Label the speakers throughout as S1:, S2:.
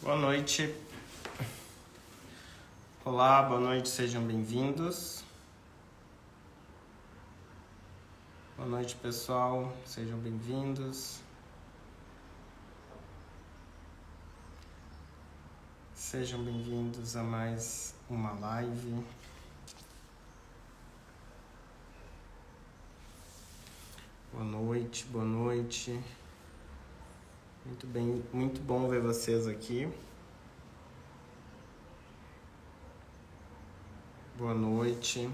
S1: Boa noite. Olá, boa noite, sejam bem-vindos. Boa noite, pessoal, sejam bem-vindos. Sejam bem-vindos a mais uma live. Boa noite, boa noite. Muito bem, muito bom ver vocês aqui. Boa noite.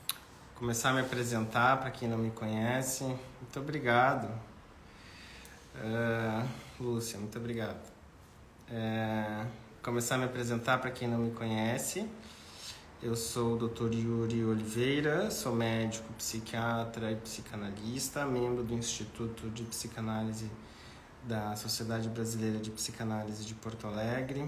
S1: Vou começar a me apresentar para quem não me conhece. Muito obrigado. Lúcia, muito obrigado. Começar a me apresentar para quem não me conhece. Eu sou o Dr. Yuri Oliveira, sou médico, psiquiatra e psicanalista, membro do Instituto de Psicanálise da Sociedade Brasileira de Psicanálise de Porto Alegre.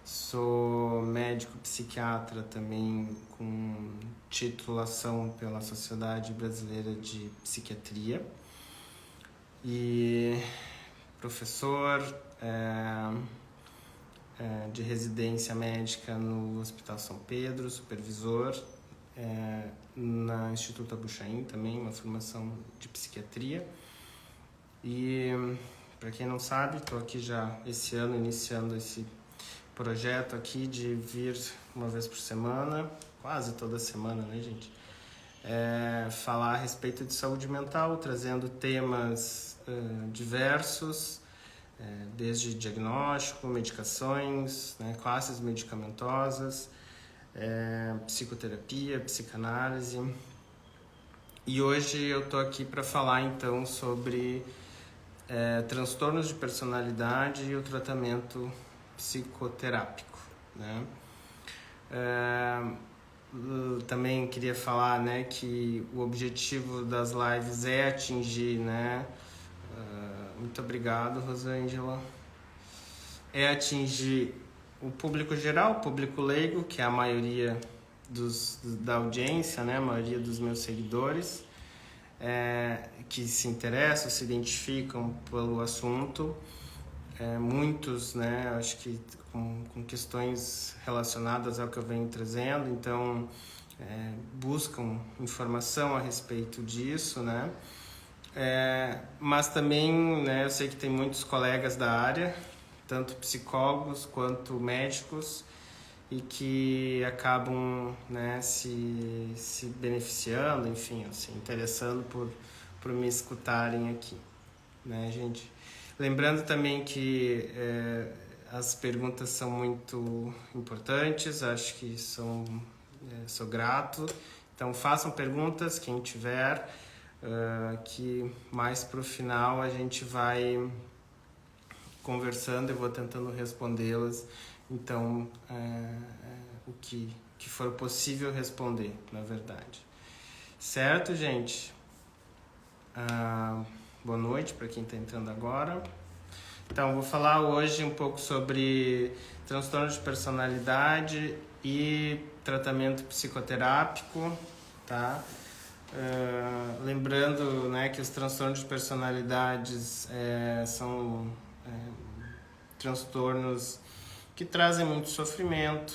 S1: Sou médico psiquiatra também com titulação pela Sociedade Brasileira de Psiquiatria e professor de residência médica no Hospital São Pedro, supervisor no Instituto Abuchain também, uma formação de psiquiatria. E para quem não sabe, estou aqui já esse ano iniciando esse projeto aqui de vir uma vez por semana, quase toda semana, né, gente? Falar a respeito de saúde mental, trazendo temas diversos, desde diagnóstico, medicações, né, classes medicamentosas, psicoterapia, psicanálise. E hoje eu estou aqui para falar então sobre transtornos de personalidade e o tratamento psicoterápico, né? Também queria falar, né, que o objetivo das lives é atingir, né, muito obrigado, Rosângela, é atingir o público geral, o público leigo, que é a maioria da audiência, né, a maioria dos meus seguidores, que se interessam, se identificam pelo assunto. Muitos, né, acho que com questões relacionadas ao que eu venho trazendo, então buscam informação a respeito disso, né, mas também, né, eu sei que tem muitos colegas da área, tanto psicólogos quanto médicos, e que acabam, né, se beneficiando, enfim, se interessando por me escutarem aqui, né, gente? Lembrando também que as perguntas são muito importantes, acho que sou grato. Então façam perguntas, quem tiver, que mais para o final a gente vai conversando, eu vou tentando respondê-las. Então, o que for possível responder, na verdade. Certo, gente? Boa noite para quem está entrando agora. Então, vou falar hoje um pouco sobre transtorno de personalidade e tratamento psicoterápico, tá? Lembrando, né, que os transtornos de personalidades são transtornos que trazem muito sofrimento.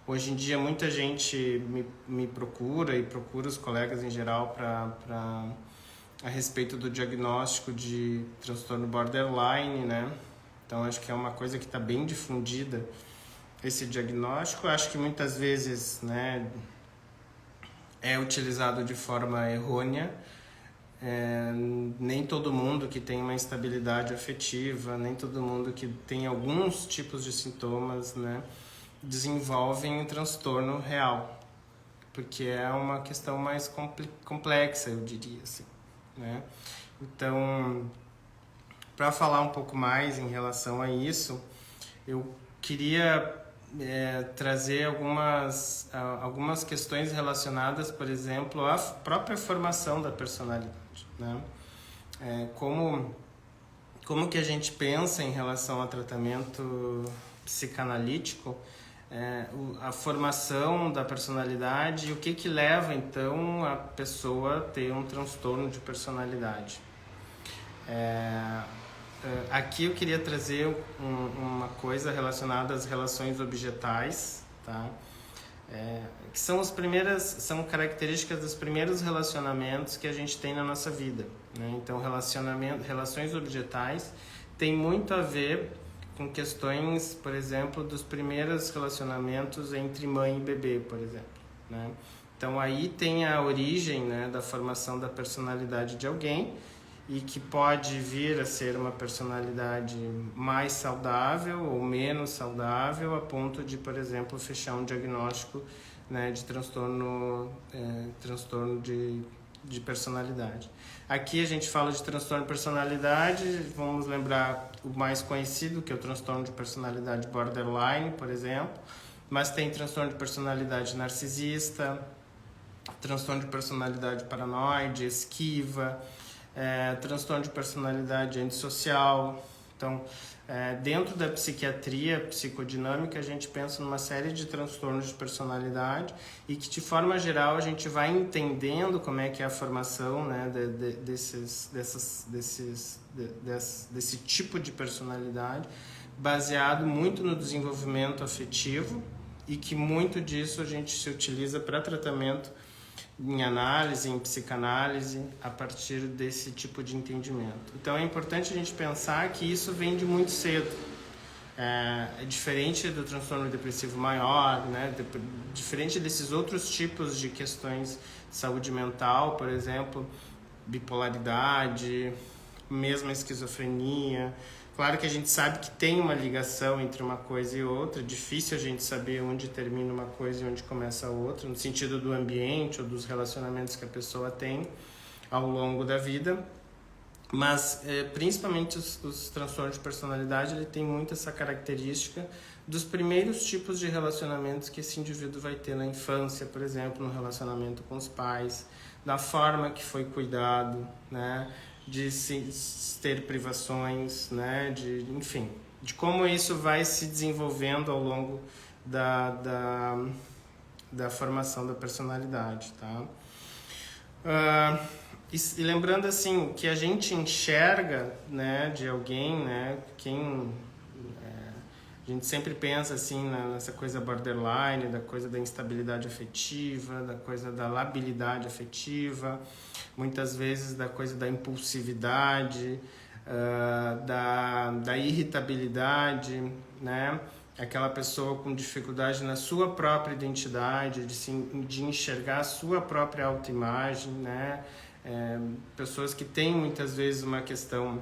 S1: Hoje em dia, muita gente me procura e procura os colegas em geral a respeito do diagnóstico de transtorno borderline, né? Então, acho que é uma coisa que está bem difundida, esse diagnóstico. Acho que muitas vezes, né, é utilizado de forma errônea. Nem todo mundo que tem uma instabilidade afetiva, nem todo mundo que tem alguns tipos de sintomas, né, desenvolvem um transtorno real, porque é uma questão mais complexa, eu diria assim, né? Então, para falar um pouco mais em relação a isso, eu queria trazer algumas questões relacionadas, por exemplo, à própria formação da personalidade, né? Como que a gente pensa em relação ao tratamento psicanalítico, a formação da personalidade e o que leva, então, a pessoa a ter um transtorno de personalidade. Aqui eu queria trazer uma coisa relacionada às relações objetais, tá? Que são características dos primeiros relacionamentos que a gente tem na nossa vida, né? Então, relações objetais tem muito a ver com questões, por exemplo, dos primeiros relacionamentos entre mãe e bebê, por exemplo, né? Então, aí tem a origem, né, da formação da personalidade de alguém, e que pode vir a ser uma personalidade mais saudável ou menos saudável, a ponto de, por exemplo, fechar um diagnóstico, né, de transtorno de personalidade. Aqui a gente fala de transtorno de personalidade, vamos lembrar o mais conhecido, que é o transtorno de personalidade borderline, por exemplo, mas tem transtorno de personalidade narcisista, transtorno de personalidade paranoide, esquiva, transtorno de personalidade antissocial. Então, dentro da psiquiatria psicodinâmica, a gente pensa numa série de transtornos de personalidade e que, de forma geral, a gente vai entendendo como é que é a formação, né, desse tipo de personalidade, baseado muito no desenvolvimento afetivo, e que muito disso a gente se utiliza para tratamento em análise, em psicanálise, a partir desse tipo de entendimento. Então é importante a gente pensar que isso vem de muito cedo. É diferente do transtorno depressivo maior, né? Diferente desses outros tipos de questões de saúde mental, por exemplo, bipolaridade, mesmo a esquizofrenia. Claro que a gente sabe que tem uma ligação entre uma coisa e outra, é difícil a gente saber onde termina uma coisa e onde começa a outra, no sentido do ambiente ou dos relacionamentos que a pessoa tem ao longo da vida, mas principalmente os transtornos de personalidade, ele tem muito essa característica dos primeiros tipos de relacionamentos que esse indivíduo vai ter na infância, por exemplo, no relacionamento com os pais, da forma que foi cuidado, né? De ter privações, né? Enfim, de como isso vai se desenvolvendo ao longo da formação da personalidade, tá? E lembrando assim que a gente enxerga, né, de alguém, né, a gente sempre pensa assim nessa coisa borderline, da coisa da instabilidade afetiva, da coisa da labilidade afetiva, muitas vezes da coisa da impulsividade, da irritabilidade, né? Aquela pessoa com dificuldade na sua própria identidade, de enxergar a sua própria autoimagem, né? Pessoas que têm muitas vezes uma questão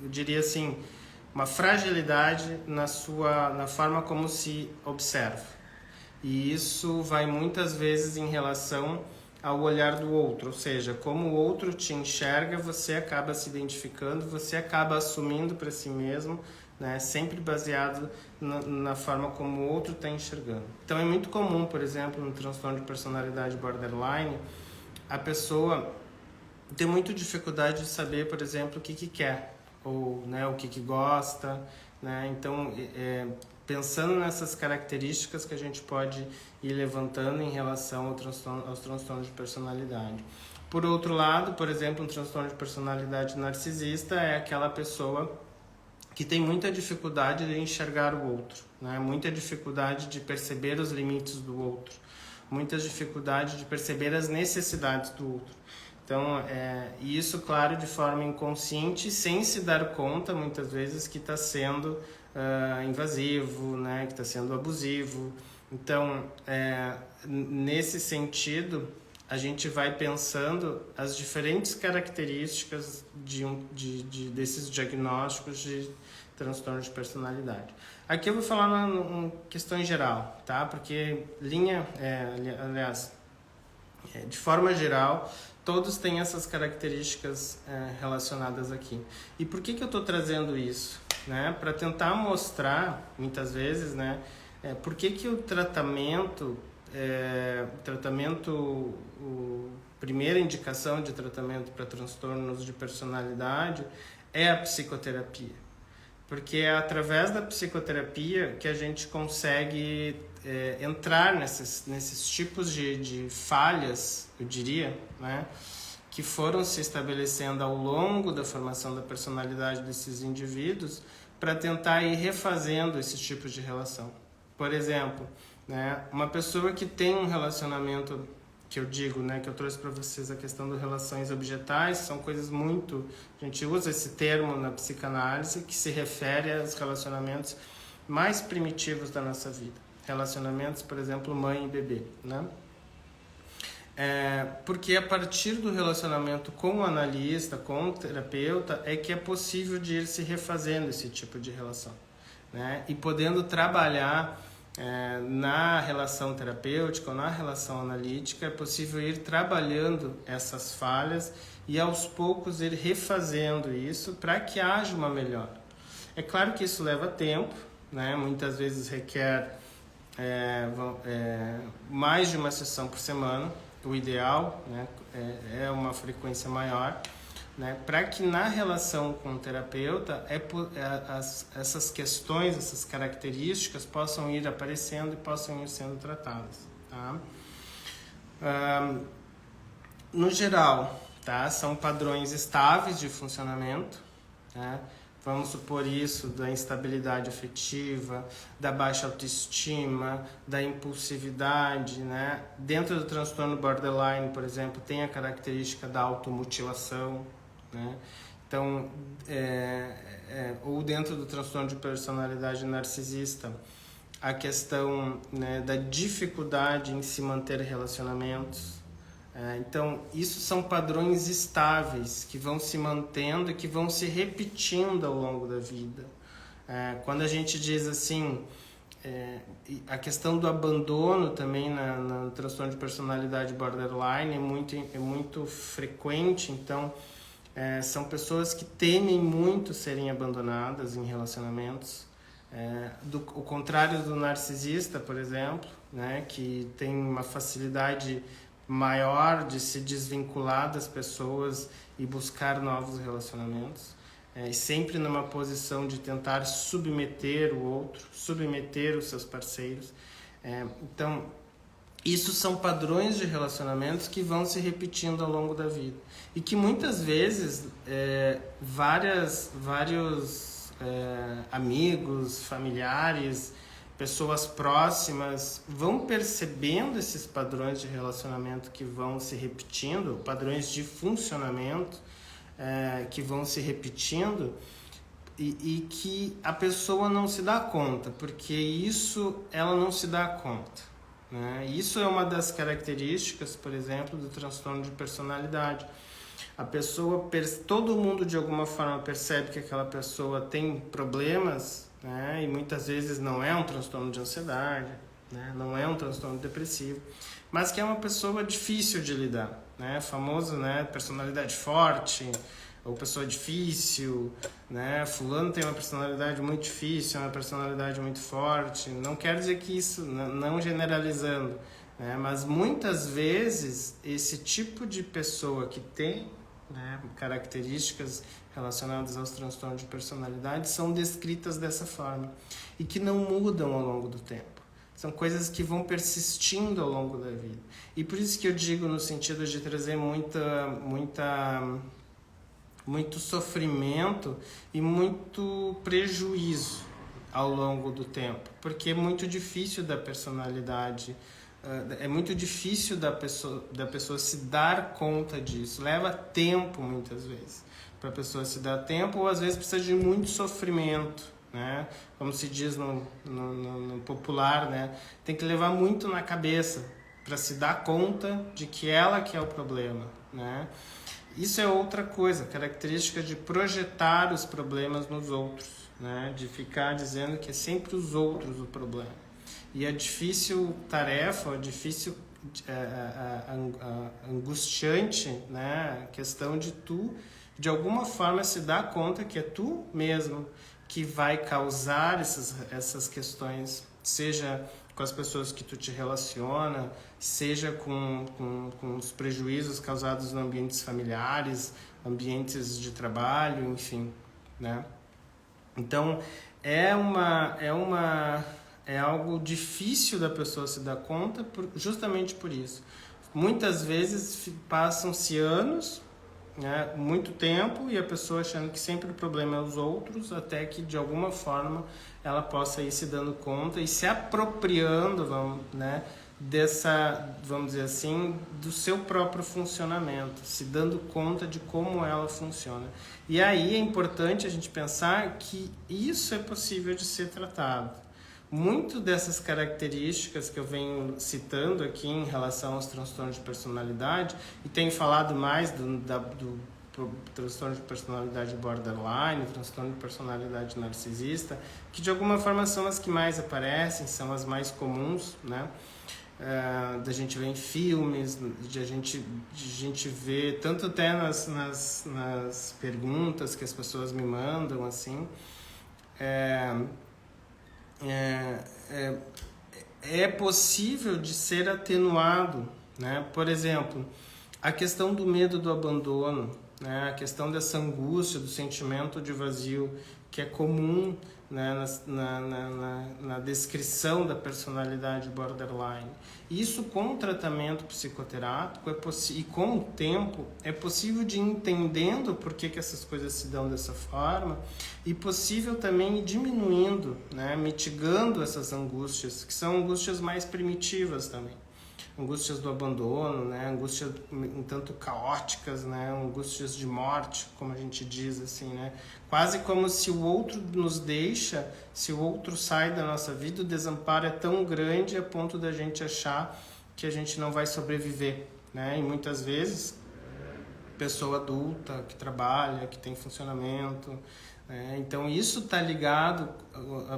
S1: eu diria assim, uma fragilidade na forma como se observa. E isso vai muitas vezes em relação ao olhar do outro, ou seja, como o outro te enxerga, você acaba se identificando, você acaba assumindo para si mesmo, né, sempre baseado na forma como o outro está enxergando. Então é muito comum, por exemplo, no transtorno de personalidade borderline, a pessoa ter muita dificuldade de saber, por exemplo, o que quer, ou, né, o que gosta, né? Então, pensando nessas características que a gente pode ir levantando em relação aos transtornos de personalidade. Por outro lado, por exemplo, um transtorno de personalidade narcisista é aquela pessoa que tem muita dificuldade de enxergar o outro, né? Muita dificuldade de perceber os limites do outro, muita dificuldade de perceber as necessidades do outro. Então, isso, claro, de forma inconsciente, sem se dar conta, muitas vezes, que está sendo invasivo, né? Que está sendo abusivo. Então, nesse sentido, a gente vai pensando as diferentes características desses diagnósticos de transtorno de personalidade. Aqui eu vou falar em questão em geral, tá? Porque de forma geral, todos têm essas características relacionadas aqui. E por que eu estou trazendo isso? Né? Para tentar mostrar, muitas vezes, né, por que o tratamento, primeira indicação de tratamento para transtornos de personalidade é a psicoterapia. porque é através da psicoterapia que a gente consegue entrar nesses tipos de falhas, eu diria, né, que foram se estabelecendo ao longo da formação da personalidade desses indivíduos para tentar ir refazendo esses tipos de relação. Por exemplo, né, uma pessoa que tem um relacionamento, que eu digo, né, que eu trouxe para vocês a questão das relações objetais, são coisas muito... A gente usa esse termo na psicanálise que se refere aos relacionamentos mais primitivos da nossa vida. Relacionamentos, por exemplo, mãe e bebê, né? Porque a partir do relacionamento com o analista, com o terapeuta, é que é possível de ir se refazendo esse tipo de relação, né? E podendo trabalhar na relação terapêutica ou na relação analítica, é possível ir trabalhando essas falhas e aos poucos ir refazendo isso para que haja uma melhora. É claro que isso leva tempo, né? Muitas vezes requer mais de uma sessão por semana. O ideal, né, é uma frequência maior, né, para que na relação com o terapeuta essas questões, essas características possam ir aparecendo e possam ir sendo tratadas. Tá? No geral, tá, são padrões estáveis de funcionamento, né? Vamos supor isso da instabilidade afetiva, da baixa autoestima, da impulsividade, né? Dentro do transtorno borderline, por exemplo, tem a característica da automutilação, né? Então, ou dentro do transtorno de personalidade narcisista, a questão, né, da dificuldade em se manter relacionamentos. Então, isso são padrões estáveis que vão se mantendo e que vão se repetindo ao longo da vida. Quando a gente diz assim, a questão do abandono também no transtorno de personalidade borderline é muito frequente. Então, são pessoas que temem muito serem abandonadas em relacionamentos. O contrário do narcisista, por exemplo, né, que tem uma facilidade maior de se desvincular das pessoas e buscar novos relacionamentos, e sempre numa posição de tentar submeter o outro, submeter os seus parceiros. Então, isso são padrões de relacionamentos que vão se repetindo ao longo da vida e que muitas vezes vários amigos, familiares, pessoas próximas vão percebendo esses padrões de relacionamento que vão se repetindo, padrões de funcionamento que vão se repetindo e que a pessoa não se dá conta, porque ela não se dá conta, né? Isso é uma das características, por exemplo, do transtorno de personalidade. A pessoa, todo mundo de alguma forma percebe que aquela pessoa tem problemas, né? E muitas vezes não é um transtorno de ansiedade, né? Não é um transtorno depressivo, mas que é uma pessoa difícil de lidar, né? Famoso, né? Personalidade forte ou pessoa difícil, né? Fulano tem uma personalidade muito difícil, uma personalidade muito forte. Não quer dizer que isso, não generalizando, né? Mas muitas vezes esse tipo de pessoa que tem, né, características relacionadas aos transtornos de personalidade são descritas dessa forma e que não mudam ao longo do tempo. São coisas que vão persistindo ao longo da vida. E por isso que eu digo no sentido de trazer muito sofrimento e muito prejuízo ao longo do tempo, porque é muito difícil da personalidade, é muito difícil da pessoa se dar conta disso. Leva tempo muitas vezes para a pessoa se dar tempo, ou às vezes precisa de muito sofrimento, né? Como se diz no popular, né? Tem que levar muito na cabeça para se dar conta de que ela que é o problema, né? Isso é outra coisa, característica de projetar os problemas nos outros, né? De ficar dizendo que é sempre os outros o problema. E a difícil tarefa, a difícil, angustiante, né? A questão de tu, de alguma forma, se dar conta que é tu mesmo que vai causar essas questões, seja com as pessoas que tu te relaciona, seja com os prejuízos causados em ambientes familiares, ambientes de trabalho, enfim, né? Então, é algo difícil da pessoa se dar conta justamente por isso. Muitas vezes passam-se anos, né, muito tempo, e a pessoa achando que sempre o problema é os outros, até que de alguma forma ela possa ir se dando conta e se apropriando, né, vamos dizer assim, do seu próprio funcionamento, se dando conta de como ela funciona. E aí é importante a gente pensar que isso é possível de ser tratado. Muito dessas características que eu venho citando aqui em relação aos transtornos de personalidade, e tenho falado mais do transtorno de personalidade borderline, transtorno de personalidade narcisista, que de alguma forma são as que mais aparecem, são as mais comuns, né? Da gente ver em filmes, de a gente ver, tanto até nas perguntas que as pessoas me mandam, assim, é possível de ser atenuado, né? Por exemplo, a questão do medo do abandono, né? A questão dessa angústia, do sentimento de vazio, que é comum, né? na descrição da personalidade borderline. Isso com o tratamento psicoterápico e com o tempo é possível de ir entendendo por que essas coisas se dão dessa forma, e possível também ir diminuindo, né? Mitigando essas angústias, que são angústias mais primitivas também. Angústias do abandono, né? Angústias um tanto caóticas, né? Angústias de morte, como a gente diz assim, né? Quase como se o outro nos deixa, se o outro sai da nossa vida, o desamparo é tão grande a ponto da gente achar que a gente não vai sobreviver, né? E muitas vezes, pessoa adulta que trabalha, que tem funcionamento, né? Então isso está ligado,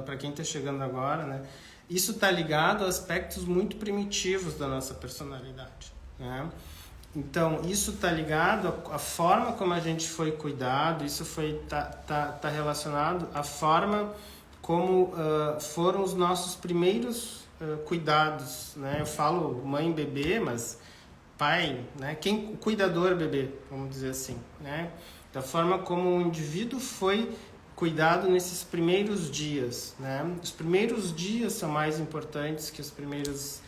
S1: para quem está chegando agora, né? Isso está ligado a aspectos muito primitivos da nossa personalidade, né? Então, isso está ligado à forma como a gente foi cuidado, isso tá relacionado à forma como foram os nossos primeiros cuidados, né? Eu falo mãe e bebê, mas pai, né? O cuidador bebê, vamos dizer assim, né? Da forma como o indivíduo foi cuidado nesses primeiros dias, né? Os primeiros dias são mais importantes que as primeiras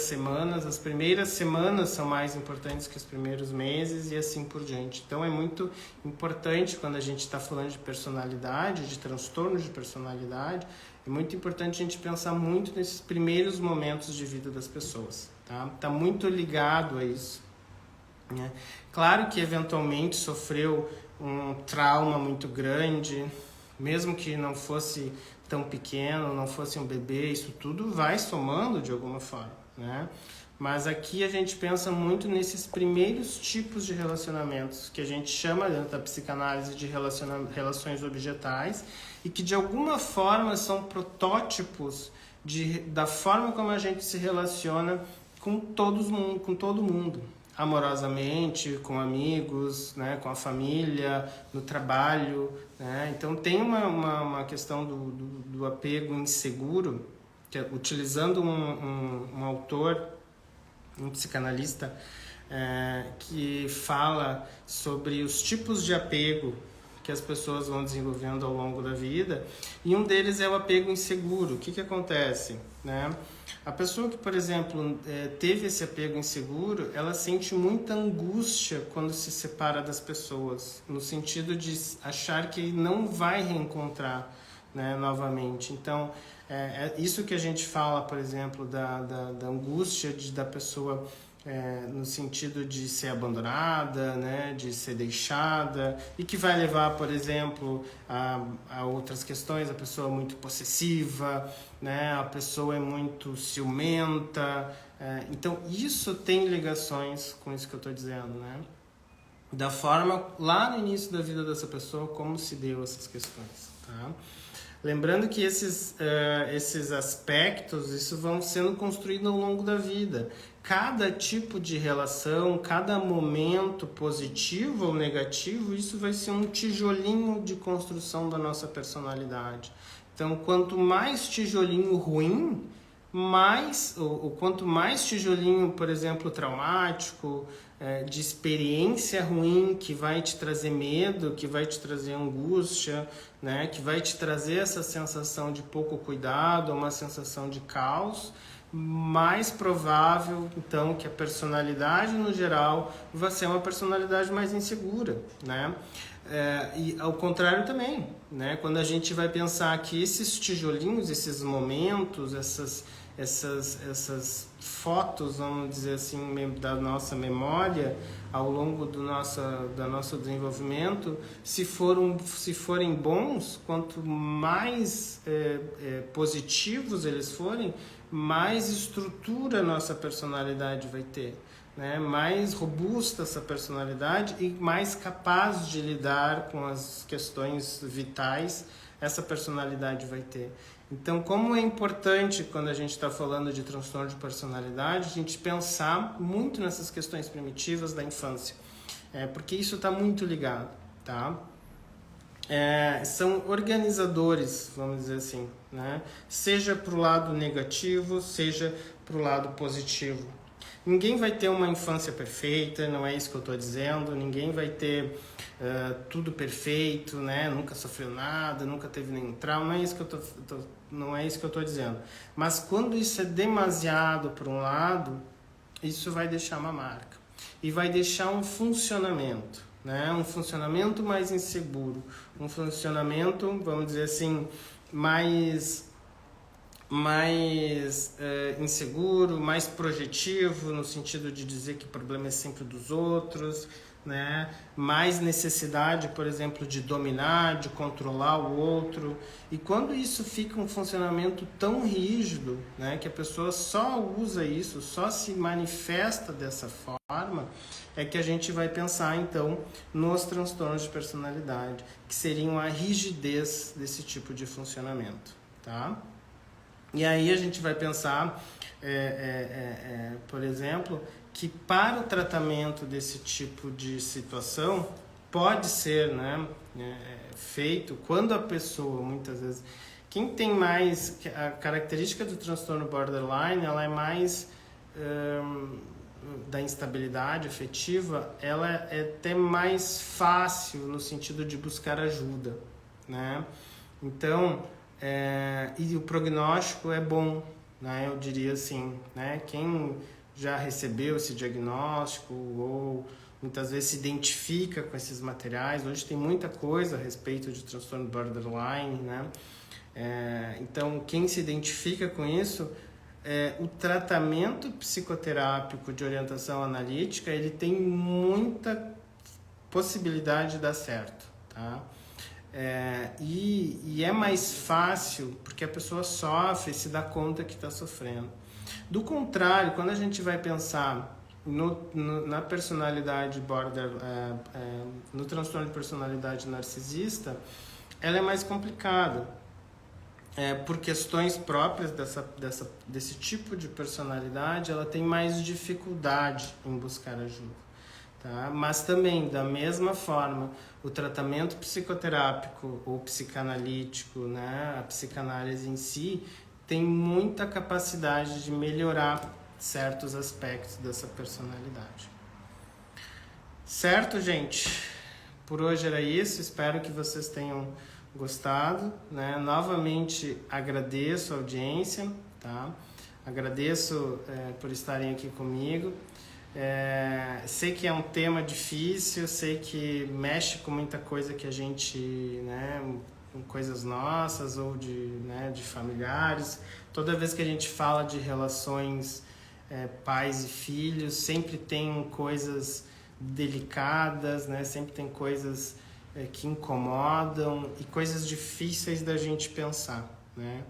S1: semanas, as primeiras semanas são mais importantes que os primeiros meses e assim por diante. Então é muito importante, quando a gente está falando de personalidade, de transtorno de personalidade, é muito importante a gente pensar muito nesses primeiros momentos de vida das pessoas, tá? Tá muito ligado a isso, né? Claro que eventualmente sofreu um trauma muito grande, mesmo que não fosse tão pequeno, não fosse um bebê, isso tudo vai somando de alguma forma, né? Mas aqui a gente pensa muito nesses primeiros tipos de relacionamentos, que a gente chama dentro da psicanálise de relações objetais, e que de alguma forma são protótipos da forma como a gente se relaciona com todo mundo. Amorosamente, com amigos, né, com a família, no trabalho, né? Então tem uma questão do apego inseguro, que utilizando um autor, um psicanalista, que fala sobre os tipos de apego que as pessoas vão desenvolvendo ao longo da vida, e um deles é o apego inseguro. O que acontece, né? A pessoa que, por exemplo, teve esse apego inseguro, ela sente muita angústia quando se separa das pessoas, no sentido de achar que não vai reencontrar, né, novamente. Então, é isso que a gente fala, por exemplo, da angústia da pessoa, no sentido de ser abandonada, né, de ser deixada, e que vai levar, por exemplo, a outras questões. A pessoa é muito possessiva, né, a pessoa é muito ciumenta. Então, isso tem ligações com isso que eu estou dizendo, né? Da forma, lá no início da vida dessa pessoa, como se deu essas questões, tá? Lembrando que esses aspectos, isso vão sendo construídos ao longo da vida. Cada tipo de relação, cada momento positivo ou negativo, isso vai ser um tijolinho de construção da nossa personalidade. Então, quanto mais tijolinho ruim, quanto mais tijolinho, por exemplo, traumático, de experiência ruim que vai te trazer medo, que vai te trazer angústia, né, que vai te trazer essa sensação de pouco cuidado, uma sensação de caos, mais provável, então, que a personalidade no geral vai ser uma personalidade mais insegura, né? E ao contrário também, né? Quando a gente vai pensar que esses tijolinhos, esses momentos, essas fotos, vamos dizer assim, da nossa memória ao longo do nosso desenvolvimento, se forem bons, quanto mais positivos eles forem, mais estrutura a nossa personalidade vai ter, né? Mais robusta essa personalidade e mais capaz de lidar com as questões vitais essa personalidade vai ter. Então, como é importante quando a gente está falando de transtorno de personalidade, a gente pensar muito nessas questões primitivas da infância, porque isso está muito ligado, tá? São organizadores, vamos dizer assim, né? Seja para o lado negativo, seja para o lado positivo. Ninguém vai ter uma infância perfeita, não é isso que eu estou dizendo. Ninguém vai ter tudo perfeito, né? Nunca sofreu nada, nunca teve nenhum trauma. Não é isso que eu estou dizendo. Mas quando isso é demasiado para um lado, isso vai deixar uma marca e vai deixar um funcionamento, né? Um funcionamento mais inseguro, um funcionamento, vamos dizer assim, mais inseguro, mais projetivo, no sentido de dizer que o problema é sempre dos outros, né? Mais necessidade, por exemplo, de dominar, de controlar o outro. E quando isso fica um funcionamento tão rígido, né, que a pessoa só usa isso, só se manifesta dessa forma, é que a gente vai pensar, então, nos transtornos de personalidade, que seriam a rigidez desse tipo de funcionamento, tá? E aí a gente vai pensar, por exemplo, que para o tratamento desse tipo de situação pode ser, né, feito quando a pessoa, muitas vezes, quem tem mais, a característica do transtorno borderline, ela é mais da instabilidade afetiva, ela é até mais fácil no sentido de buscar ajuda, né? Então, e o prognóstico é bom, né? Eu diria assim, né? Quem já recebeu esse diagnóstico ou muitas vezes se identifica com esses materiais, hoje tem muita coisa a respeito de transtorno borderline, né? Então, quem se identifica com isso, o tratamento psicoterápico de orientação analítica, ele tem muita possibilidade de dar certo, tá? E é mais fácil porque a pessoa sofre e se dá conta que está sofrendo. Do contrário, quando a gente vai pensar na personalidade no transtorno de personalidade narcisista, ela é mais complicada. Por questões próprias desse tipo de personalidade, ela tem mais dificuldade em buscar ajuda. Tá? Mas também, da mesma forma, o tratamento psicoterápico ou psicanalítico, né, a psicanálise em si, tem muita capacidade de melhorar certos aspectos dessa personalidade. Certo, gente? Por hoje era isso, espero que vocês tenham gostado, né? Novamente agradeço a audiência, tá? Agradeço por estarem aqui comigo. Sei que é um tema difícil, sei que mexe com muita coisa que a gente, né, com coisas nossas ou de familiares. Toda vez que a gente fala de relações pais e filhos, sempre tem coisas delicadas, né? Sempre tem coisas que incomodam e coisas difíceis da gente pensar, né?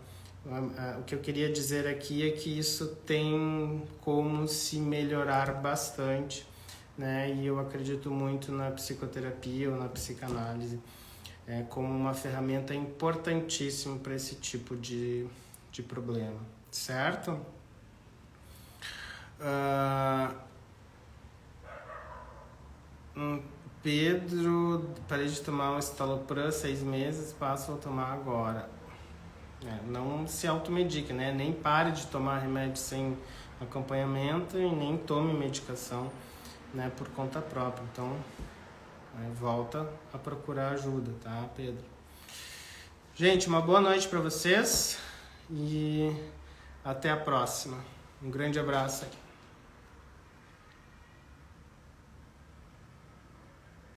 S1: O que eu queria dizer aqui é que isso tem como se melhorar bastante, né? E eu acredito muito na psicoterapia ou na psicanálise como uma ferramenta importantíssima para esse tipo de problema, certo? Pedro, parei de tomar um estalopram há 6 meses, passo a tomar agora. Não se automedique, né? Nem pare de tomar remédio sem acompanhamento e nem tome medicação, né, por conta própria. Então, volta a procurar ajuda, tá, Pedro? Gente, uma boa noite para vocês e até a próxima. Um grande abraço aqui.